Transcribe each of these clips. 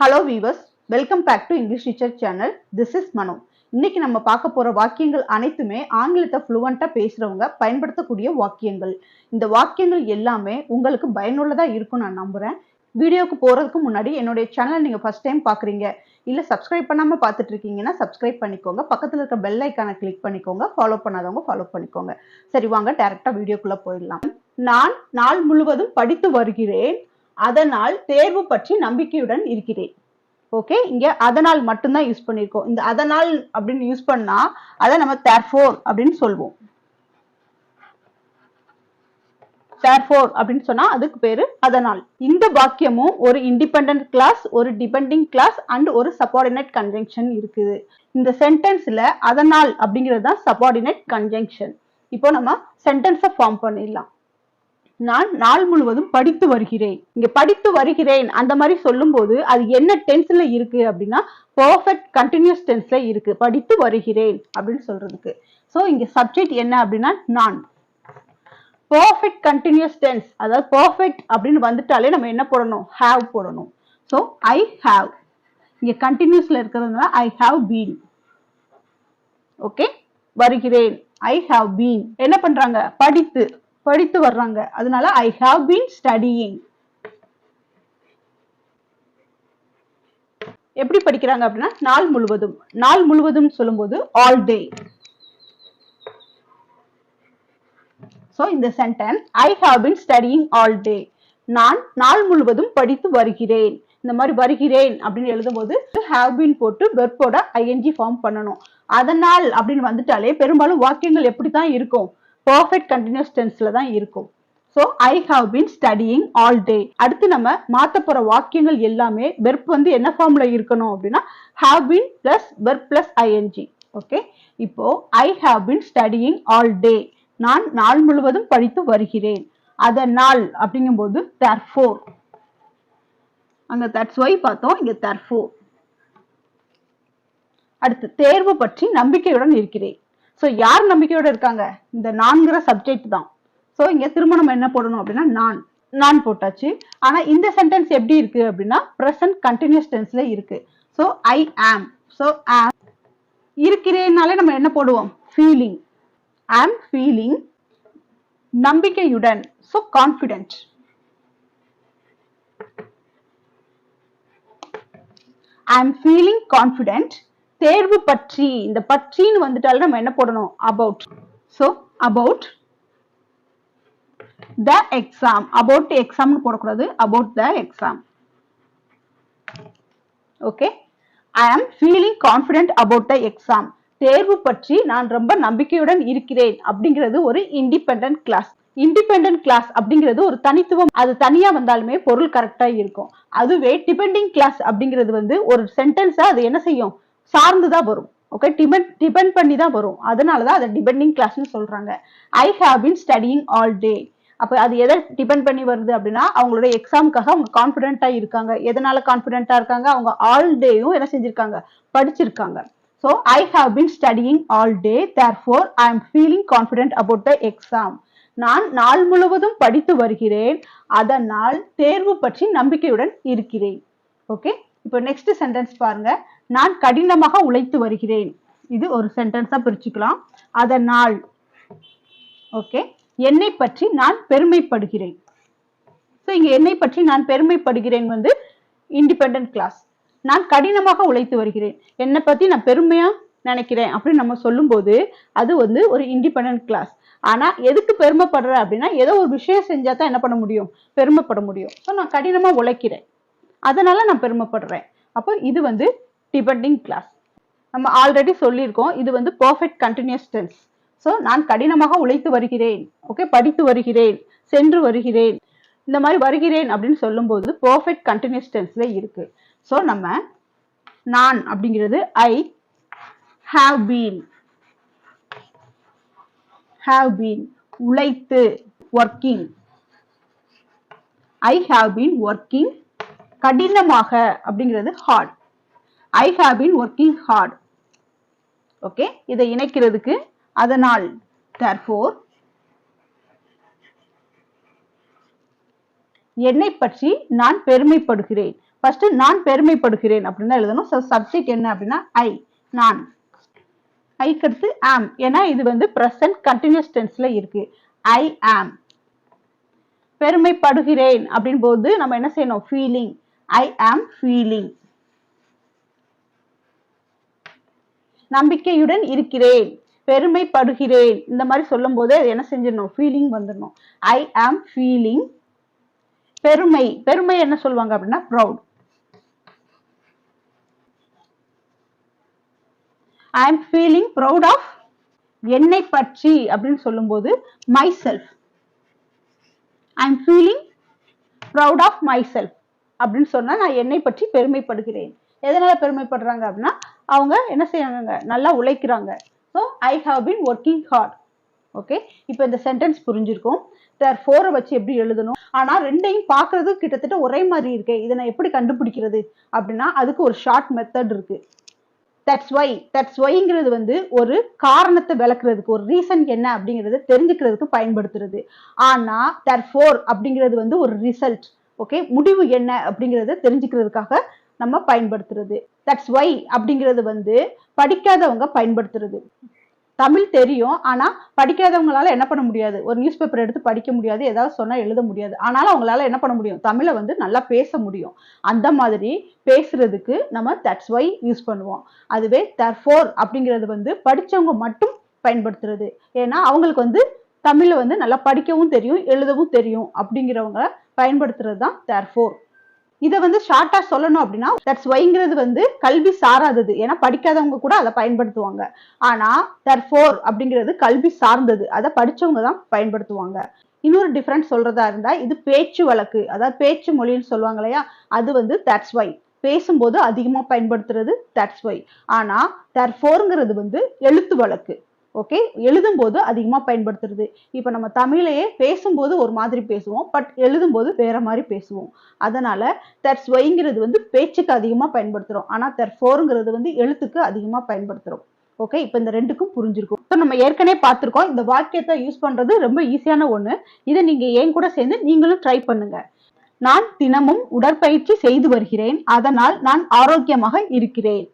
Hello viewers, welcome back to English Teacher channel. This is Manu. இன்னைக்கு நம்ம பார்க்க போற வாக்கியங்கள் அனைத்துமே ஆங்கிலத்தை ஃப்ளூவண்டா பேசுறவங்க பயன்படுத்தக்கூடிய வாக்கியங்கள். இந்த வாக்கியங்கள் எல்லாமே உங்களுக்கு பயனுள்ளதா இருக்கும் நான் நம்புறேன். வீடியோக்கு போறதுக்கு முன்னாடி என்னோட சேனலை நீங்க ஃபர்ஸ்ட் டைம் பாக்குறீங்க இல்ல சப்ஸ்கிரைப் பண்ணாம பார்த்துட்டு இருக்கீங்கன்னா சப்ஸ்கிரைப் பண்ணிக்கோங்க. பக்கத்துல இருக்க பெல் ஐகானை கிளிக் பண்ணிக்கோங்க. ஃபாலோ பண்ணாதவங்க ஃபாலோ பண்ணிக்கோங்க. சரி வாங்க டைரக்டா வீடியோக்குள்ள போயிடலாம். நான் நாள் முழுவதும் படித்து வருகிறேன். அதனால் தேர்வு பற்றி நம்பிக்கையுடன் இருக்கிறேன். ஓகே, இங்க அதனால் மட்டும்தான் யூஸ் பண்ணிருக்கோம். இந்த அதனால் அப்படின்னு யூஸ் பண்ணா அதை நம்ம therefore அப்படின்னு சொல்வோம். therefore அப்படின்னு சொன்னா அதுக்கு பேரு அதனால். இந்த வாக்கியமும் ஒரு இண்டிபெண்டன்ட் கிளாஸ், ஒரு டிபெண்டிங் கிளாஸ் அண்ட் ஒரு சபார்டினேட் கன்ஜங்ஷன் இருக்குது. இந்த சென்டென்ஸ்ல அதனால் அப்படிங்கிறது தான் சபார்டினேட் கன்ஜங்ஷன். இப்போ நம்ம சென்டென்ஸை ஃபார்ம் பண்ணிடலாம். நான் நாள் முழுவதும் படித்து வருகிறேன். இங்க படித்து வருகிறேன் அந்த மாதிரி சொல்லும் போது அது என்ன டென்ஸ்ல இருக்கு அப்படின்னா பெர்ஃபெக்ட் கண்டினியூஸ் டென்ஸ்ல இருக்கு. படித்து வருகிறேன் அப்படின்னு சொல்றதுக்கு. சோ இங்க சப்ஜெக்ட் என்ன அப்படின்னா நான். பெர்ஃபெக்ட் கண்டினியூஸ் டென்ஸ், அதாவது பெர்ஃபெக்ட் அப்படின்னு வந்துட்டாலே நம்ம என்ன போடணும்? ஹேவ் போடணும். So I have. இங்க கண்டினியூஸ்ல இருக்கிறதுனால ஐ ஹேவ் பீன். ஓகே, வருகிறேன். I have been. என்ன பண்றாங்க? படித்து வர்றாங்க. அதனால I have been studying. எப்படி படிக்கிறாங்க அப்படின்னா நாள் முழுவதும். நாள் முழுவதும் சொல்லும்போது all day. So இந்த sentence I have been studying all day. நான் நாள் முழுவதும் படித்து வருகிறேன். இந்த மாதிரி வருகிறேன் அப்படின்னு எழுதும்போது have been போட்டு வெர்போட ing ஃபார்ம் பண்ணணும். அதனால் அப்படின்னு வந்துட்டாலே பெரும்பாலும் வாக்கியங்கள் எப்படித்தான் இருக்கும்? Perfect continuous tenseல தான் இருக்கும். So I have been studying all day. அடுத்து நம்ம மாத்த போற வாக்கியங்கள் எல்லாமே verb வந்து என்ன ஃபார்ம்ல இருக்கணும் அப்படின்னா have been plus verb plus ing. Okay, இப்போ I have been studying all day. நான் நாள் முழுவதும் படித்து வருகிறேன். அதனால் அப்படிங்கும்போது therefore. அங்க that's why பார்த்தோம், இங்க therefore. அடுத்து தேர்வு பற்றி நம்பிக்கையுடன் இருக்கிறேன். சோ யார் நம்பிக்கையோட இருக்காங்க? இந்த நான்கிற சப்ஜெக்ட் தான். சோ இங்க திரும்ப நம்ம என்ன போடணும் அப்படின்னா நான் போட்டாச்சு. ஆனா இந்த சென்டென்ஸ் எப்படி இருக்கு அப்படின்னா present continuous tenseல இருக்கு. So I am. So am இருக்கிறேனாலே நம்ம என்ன போடுவோம்? feeling. I am feeling. நம்பிக்கையுடன். So confident. I am feeling confident. தேர்வு பற்றி, இந்த பற்றின்னு வந்துட்டாலும் நம்ம என்ன போடணும்? about. So about the exam. about the exam போடக்கூடாது, about the exam. Okay, I am feeling confident about the exam. தேர்வு பற்றி நான் ரொம்ப நம்பிக்கையுடன் இருக்கிறேன் அப்படிங்கிறது ஒரு இண்டிபெண்டன்ட் கிளாஸ். இண்டிபெண்டன்ட் கிளாஸ் அப்படிங்கிறது ஒரு தனித்துவம். அது தனியா வந்தாலுமே பொருள் கரெக்டா இருக்கும். அதுவே டிபெண்டிங் கிளாஸ் அப்படிங்கிறது வந்து ஒரு சென்டென்ஸா அது என்ன செய்யும்? சார்ந்துதான் வரும். ஓகே, டிபெண்ட் பண்ணி தான் வரும். அதனாலதான் அதை டிபெண்டிங் கிளாஸ்னு சொல்றாங்க. I have been studying all day. அப்ப அது எதை டிபெண்ட் பண்ணி வருது அப்படின்னா அவங்களோட எக்ஸாமுக்காக அவங்க கான்பிடென்ட்டா இருக்காங்க. எதனால கான்பிடென்ட்டா இருக்காங்க? அவங்க ஆல் டேயும் என்ன செஞ்சிருக்காங்க? படிச்சிருக்காங்க. So I have been studying all day. Therefore I am feeling confident about the exam. நான் நாள் முழுவதும் படித்து வருகிறேன். அதனால் தேர்வு பற்றி நம்பிக்கையுடன் இருக்கிறேன். ஓகே, இப்போ நெக்ஸ்ட் சென்டென்ஸ் பாருங்க. நான் கடினமாக உழைத்து வருகிறேன். இது ஒரு சென்டென்ஸா பிரிச்சுக்கலாம். அதனால் ஓகே, என்னை பற்றி நான் பெருமைப்படுகிறேன். சோ இங்க என்னை பற்றி நான் பெருமைப்படுகிறேன் வந்து இண்டிபெண்டன்ட் கிளாஸ். நான் கடினமாக உழைத்து வருகிறேன். என்னை பத்தி நான் பெருமையா நினைக்கிறேன் அப்படின்னு நம்ம சொல்லும் போது அது வந்து ஒரு இண்டிபெண்டன்ட் கிளாஸ். ஆனா எதுக்கு பெருமைப்படுற அப்படின்னா ஏதோ ஒரு விஷயம் செஞ்சா தான் என்ன பண்ண முடியும்? பெருமைப்பட முடியும். ஸோ நான் கடினமா உழைக்கிறேன், அதனால நான் பெருமைப்படுறேன். அப்போ இது வந்து டிபெண்டிங் கிளாஸ். நம்ம ஆல்ரெடி சொல்லியிருக்கோம், இது வந்து பெர்ஃபெக்ட் கண்டினியூஸ் டென்ஸ். ஸோ நான் கடினமாக உழைத்து வருகிறேன். ஓகே, படித்து வருகிறேன், சென்று வருகிறேன், இந்த மாதிரி வருகிறேன் அப்படின்னு சொல்லும்போது பெர்ஃபெக்ட் கண்டினியூஸ் டென்ஸ்ல இருக்கு. ஸோ நம்ம நான் அப்படிங்கிறது I have been. have been உழைத்து working. I have been working. கடினமாக அப்படிங்கிறது hard. I have been working hard. Okay, இதை இணைக்கிறதுக்கு அதனால் therefore. என்னை பற்றி நான் பெருமைப்படுகிறேன். ஃபர்ஸ்ட் நான் பெருமைப்படுகிறேன் அப்படின்னு எழுதணும். சப்ஜெக்ட் என்ன அப்படின்னா ஐ, நான். ஐக்கு அடுத்து ஆம், ஏன்னா இது வந்து பிரசன்ட் கண்டினியூஸ் டென்ஸ்ல இருக்கு. ஐ ஆம். பெருமைப்படுகிறேன் அப்படின் போது நம்ம என்ன செய்யணும்? ஃபீலிங். I am feeling. நம்பிக்கையுடன் இருக்கிறேன், பெருமைப்படுகிறேன், இந்த மாதிரி சொல்லும் போது என்ன செஞ்சிடணும்? ஃபீலிங் வந்துடணும். ஐ ஆம் ஃபீலிங். பெருமை, பெருமை என்ன சொல்லுவாங்க அப்படின்னா proud. I am feeling proud of. என்னை பற்றி அப்படின்னு சொல்லும் போது my self. I am feeling proud of myself அப்படின்னு சொன்னா நான் என்னை பற்றி பெருமைப்படுகிறேன். எதனால பெருமைப்படுறாங்க அப்படின்னா அவங்க என்ன செய்யறாங்க? நல்லா உழைக்கிறாங்க. So I have been working hard. Okay, இப்போ இந்த சென்டென்ஸ் புரிஞ்சிருக்கும். therefore வச்சு எப்படி எழுதணும்? ஆனா ரெண்டையும் பார்க்கிறது கிட்டத்தட்ட ஒரே மாதிரி இருக்கு. இதை நான் எப்படி கண்டுபிடிக்கிறது அப்படின்னா அதுக்கு ஒரு ஷார்ட் மெத்தட் இருக்கு. தட்ஸ் ஒய்ங்கிறது வந்து ஒரு காரணத்தை விளக்குறதுக்கு, ஒரு ரீசன் என்ன அப்படிங்கறது தெரிஞ்சுக்கிறதுக்கு பயன்படுத்துறது. ஆனா therefore அப்படிங்கிறது வந்து ஒரு ரிசல்ட். ஓகே, முடிவு என்ன அப்படிங்கறத தெரிஞ்சுக்கிறதுக்காக நம்ம பயன்படுத்துறது. தட்ஸ் ஒய் அப்படிங்கிறது வந்து படிக்காதவங்க பயன்படுத்துறது. தமிழ் தெரியும், ஆனா படிக்காதவங்களால என்ன பண்ண முடியாது? ஒரு நியூஸ் பேப்பர் எடுத்து படிக்க முடியாது, ஏதாவது சொன்னா எழுத முடியாது. ஆனாலும் அவங்களால என்ன பண்ண முடியும்? தமிழை வந்து நல்லா பேச முடியும். அந்த மாதிரி பேசுறதுக்கு நம்ம தட்ஸ் ஒய் யூஸ் பண்ணுவோம். அதுவே therefore அப்படிங்கிறது வந்து படிச்சவங்க மட்டும் பயன்படுத்துறது. ஏன்னா அவங்களுக்கு வந்து தமிழ்ல வந்து நல்லா படிக்கவும் தெரியும், எழுதவும் தெரியும் அப்படிங்கிறவங்க பயன்படுத்துறது தான் therefore. இதை வந்து ஷார்ட்டா சொல்லணும் அப்படின்னா தட்ஸ் ஒய்ங்கிறது வந்து கல்வி சாராதது. ஏன்னா படிக்காதவங்க கூட அதை பயன்படுத்துவாங்க. ஆனா therefore அப்படிங்கிறது கல்வி சார்ந்தது, அதை படிச்சவங்க தான் பயன்படுத்துவாங்க. இன்னொரு டிஃபரன்ஸ் சொல்றதா இருந்தா இது பேச்சு வழக்கு, அதாவது பேச்சு மொழின்னு சொல்லுவாங்க இல்லையா, அது வந்து தட்ஸ் ஒய். பேசும்போது அதிகமா பயன்படுத்துறது தட்ஸ் ஒய். ஆனா therefore வந்து எழுத்து வழக்கு. ஓகே, எழுதும் போது அதிகமா பயன்படுத்துறது. இப்ப நம்ம தமிழையே பேசும்போது ஒரு மாதிரி பேசுவோம், பட் எழுதும் போது வேற மாதிரி பேசுவோம். அதனால தட்ஸ் ஒய்ங்கிறது வந்து பேச்சுக்கு அதிகமா பயன்படுத்துறோம். ஆனா therefore வந்து எழுத்துக்கு அதிகமா பயன்படுத்துறோம். ஓகே, இப்ப இந்த ரெண்டுக்கும் புரிஞ்சிருக்கும். நம்ம ஏற்கனவே பார்த்திருக்கோம். இந்த வாக்கியத்தை யூஸ் பண்றது ரொம்ப ஈஸியான ஒண்ணு. இதை நீங்க ஏன் கூட சேர்ந்து நீங்களும் ட்ரை பண்ணுங்க. நான் தினமும் உடற்பயிற்சி செய்து வருகிறேன், அதனால் நான் ஆரோக்கியமாக இருக்கிறேன்.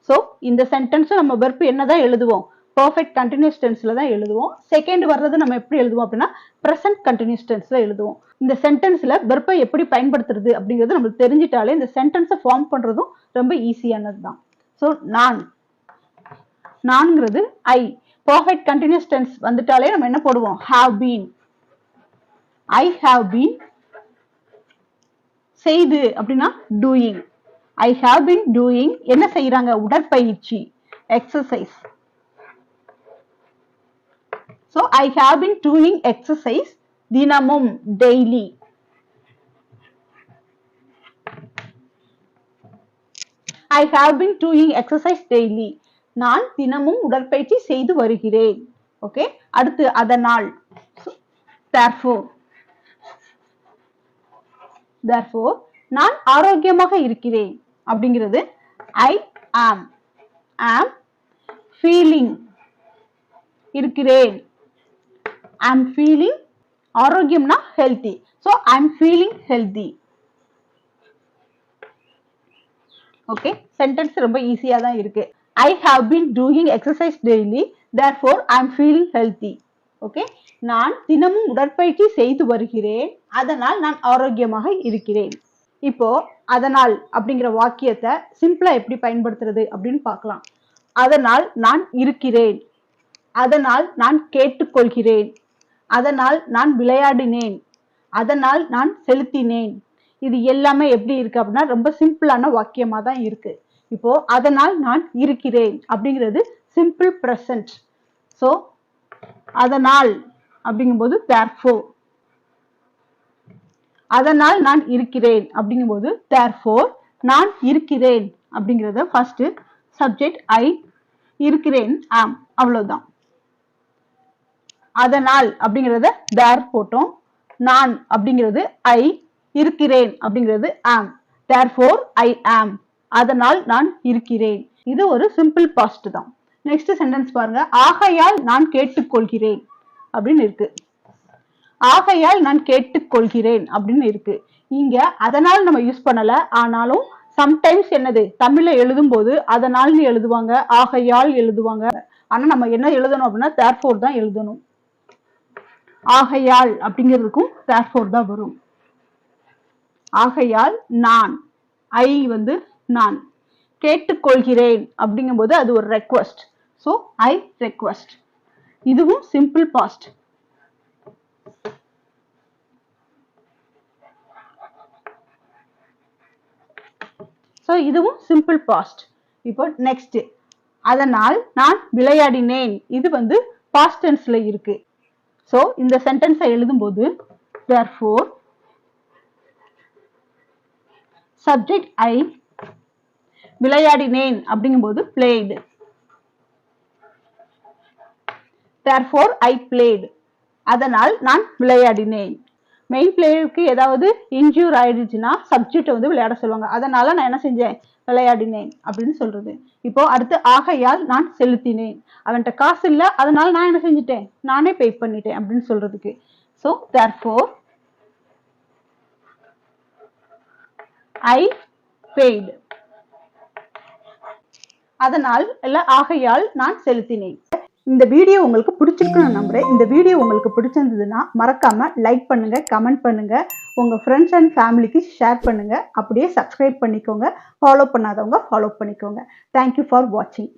சோ இந்த சென்டென்ஸ் நம்ம வெர்ப் என்னதான் எழுதுவோம்? பெர்ஃபெக்ட் கண்டினியூஸ் டென்ஸ்ல தான் எழுதுவோம். செகண்ட் வர்றது நம்ம எப்படி எழுதுவோம் அப்படின்னா பிரசன்ட் கண்டினியூஸ் டென்ஸ்ல எழுதுவோம். இந்த சென்டென்ஸ்ல வெர்பை எப்படி பயன்படுத்துறது அப்படிங்கிறது நமக்கு தெரிஞ்சிட்டாலே இந்த சென்டென்ஸை ஃபார்ம் பண்றதும் ரொம்ப ஈஸியானது தான். ஸோ நான்ங்கிறது ஐ. பெர்ஃபெக்ட் கண்டினியூஸ் டென்ஸ் வந்துட்டாலே நம்ம என்ன போடுவோம்? Have been. I have been. செய்து அப்படின்னா doing. I have been doing. என்ன செய்யறாங்க? உடற்பயிற்சி, exercise. So I have been doing exercise தினமும், daily. I have been doing exercise daily. நான் தினமும் உடற்பயிற்சி செய்து வருகிறேன். ஓகே, அடுத்து அதனால் therefore நான் ஆரோக்கியமாக இருக்கிறேன் அப்படிங்கிறது I am feeling இருக்கிறேன். I'm feeling. ஆரோக்கியம்னா healthy. So I'm feeling healthy. Okay, sentence ரொம்ப ஈஸியா தான் இருக்கு. I have been doing exercise daily, therefore I'm feeling healthy. Okay, நான் தினமும் உடற்பயிற்சி செய்து வருகிறேன், அதனால் நான் ஆரோக்கியமாக இருக்கிறேன். இப்போ அதனால் அப்படிங்கிற வாக்கியத்தை சிம்பிளா எப்படி பயன்படுத்துறது அப்படின்னு பார்க்கலாம். அதனால் நான் இருக்கிறேன், அதனால் நான் கேட்டுக்கொள்கிறேன், அதனால் நான் விளையாடினேன், அதனால் நான் செலுத்தினேன். இது எல்லாமே எப்படி இருக்கு அப்படின்னா ரொம்ப சிம்பிளான வாக்கியமா தான் இருக்கு. இப்போ அதனால் நான் இருக்கிறேன் அப்படிங்கிறது சிம்பிள் பிரசன்ட். சோ அதனால் அப்படிங்கும்போது therefore. அதனால் நான் இருக்கிறேன் அப்படிங்கும்போது therefore நான் இருக்கிறேன் அப்படிங்கறத ஃபர்ஸ்ட் சப்ஜெக்ட் ஐ, இருக்கிறேன் ஆம், அவ்வளவுதான். அதனால் அப்படிங்கறத there போட்டோம். நான் அப்படிங்கிறது ஐ, இருக்கிறேன் அப்படிங்கிறது ஆம். therefore I am. அதனால் நான் இருக்கிறேன். இது ஒரு சிம்பிள் பாஸ்ட் தான். நெக்ஸ்ட் சென்டென்ஸ் பாருங்க. ஆகையால் நான் கேட்டுக்கொள்கிறேன் அப்படின்னு இருக்கு. ஆகையால் நான் கேட்டுக்கொள்கிறேன் அப்படின்னு இருக்கு. இங்க அதனால் நம்ம யூஸ் பண்ணல. ஆனாலும் சம்டைம்ஸ் என்னது தமிழ்ல எழுதும் போது அதனால் எழுதுவாங்க, ஆகையால் எழுதுவாங்க. ஆனா நம்ம என்ன எழுதணும் அப்படின்னா therefore தான் எழுதணும். ஆகையால் அப்படிங்கிறதுக்கும் therefore தான் வரும். ஆகையால் நான், ஐ நான் கேட்டுக்கொள்கிறேன் அப்படிங்கும்போது அது ஒரு ரெக்வஸ்ட். So I request. இதுவும் சிம்பிள் பாஸ்ட். ஸோ இதுவும் சிம்பிள் பாஸ்ட். இப்போ நெக்ஸ்ட், அதனால் நான் விளையாடினேன். இது பாஸ்ட் டென்ஸ்ல இருக்கு. ஸோ இந்த சென்டென்ஸை எழுதும்போது therefore சப்ஜெக்ட் ஐ, விளையாடினேன் அப்படிங்கும்போது played. therefore I played. அதனால் நான் விளையாடினேன். மெயின் பிளேயருக்கு ஏதாவது இன்ஜூர் ஆயிடுச்சுன்னா சப்ஜெக்ட் விளையாட சொல்லுவாங்க. அதனால நான் என்ன செஞ்சேன், விளையாடினேன் அப்படின்னு சொல்றது. இப்போ அடுத்து ஆகையால் நான் செலுத்தினேன். அவன்கிட்ட காசு இல்லை, அதனால நான் என்ன செஞ்சுட்டேன், நானே பே பண்ணிட்டேன் அப்படின்னு சொல்றதுக்கு. So therefore I paid. அதனால் இல்ல ஆகையால் நான் செலுத்தினேன். இந்த வீடியோ உங்களுக்கு பிடிச்சிருக்குன்னு நம்புறேன். இந்த வீடியோ உங்களுக்கு பிடிச்சிருந்ததுன்னா மறக்காம லைக் பண்ணுங்க, கமெண்ட் பண்ணுங்க, உங்க ஃப்ரெண்ட்ஸ் அண்ட் ஃபேமிலிக்கு ஷேர் பண்ணுங்க. அப்படியே சப்ஸ்கிரைப் பண்ணிக்கோங்க. ஃபாலோ பண்ணாதவங்க ஃபாலோ பண்ணிக்கோங்க. தேங்க்யூ ஃபார் வாட்சிங்.